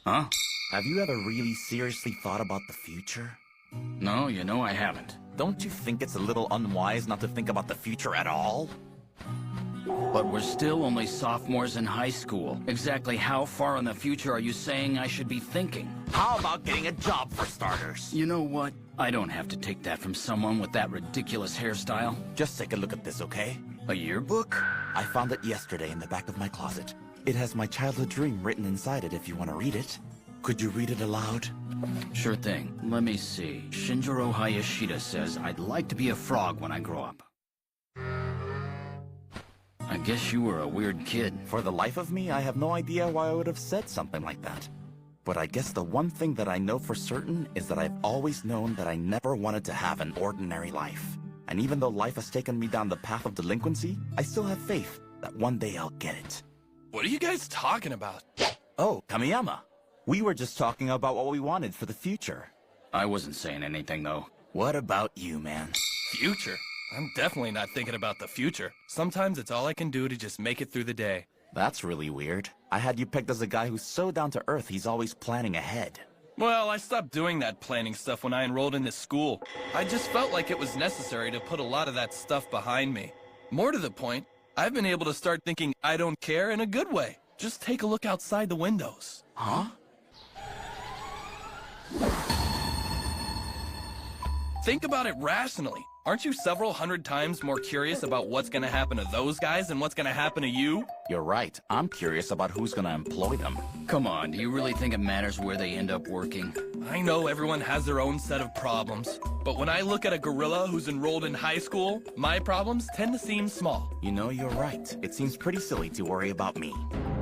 Huh? Have you ever really seriously thought about the future? No, you know I haven't. Don't you think it's a little unwise not to think about the future at all? But we're still only sophomores in high school. Exactly how far in the future are you saying I should be thinking? How about getting a job for starters? You know what? I don't have to take that from someone with that ridiculous hairstyle. Just take a look at this, okay? A yearbook? I found it yesterday in the back of my closet. It has my childhood dream written inside it if you want to read it. Could you read it aloud? Sure thing. Let me see. Shinjiro Hayashida says, I'd like to be a frog when I grow up. I guess you were a weird kid. For the life of me, I have no idea why I would have said something like that. But I guess the one thing that I know for certain is that I've always known that I never wanted to have an ordinary life. And even though life has taken me down the path of delinquency, I still have faith that one day I'll get it. What are you guys talking about? Oh, Kamiyama. We were just talking about what we wanted for the future. I wasn't saying anything, though. What about you, man? Future? I'm definitely not thinking about the future. Sometimes it's all I can do to just make it through the day. That's really weird. I had you pegged as a guy who's so down to earth he's always planning ahead. Well, I stopped doing that planning stuff when I enrolled in this school. I just felt like it was necessary to put a lot of that stuff behind me. More to the point, I've been able to start thinking I don't care in a good way. Just take a look outside the windows. Huh? Think about it rationally. Aren't you several hundred times more curious about what's gonna happen to those guys than what's gonna happen to you? You're right. I'm curious about who's gonna employ them. Come on, do you really think it matters where they end up working? I know everyone has their own set of problems, but when I look at a gorilla who's enrolled in high school, my problems tend to seem small. You know, you're right. It seems pretty silly to worry about me.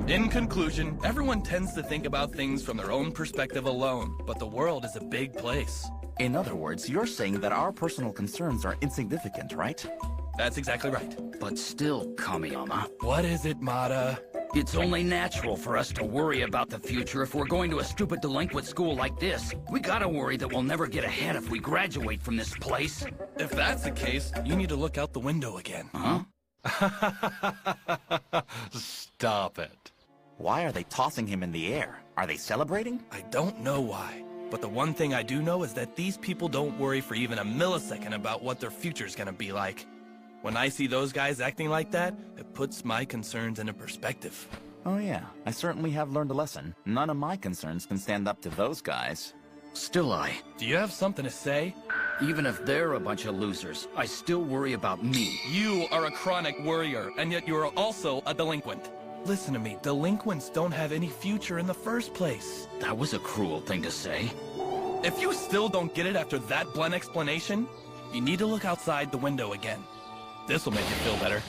In conclusion, everyone tends to think about things from their own perspective alone, but the world is a big place. In other words, you're saying that our personal concerns are insignificant, right? That's exactly right. But still, Kamiyama, What is it, Mata? it's only natural for us to worry about the future if we're going to a stupid delinquent school like this. We gotta worry that we'll never get ahead if we graduate from this place. If that's the case, you need to look out the window again. Huh? Stop it. Why are they tossing him in the air? Are they celebrating? I don't know why, but the one thing I do know is that these people don't worry for even a millisecond about what their future's gonna be like. When I see those guys acting like that, it puts my concerns into perspective. Oh yeah, I certainly have learned a lesson. None of my concerns can stand up to those guys. Still, Do you have something to say? even if they're a bunch of losers, I still worry about me. You are a chronic worrier, and yet you are also a delinquent. Listen to me, delinquents don't have any future in the first place. That was a cruel thing to say. If you still don't get it after that blunt explanation, you need to look outside the window again. This will make you feel better.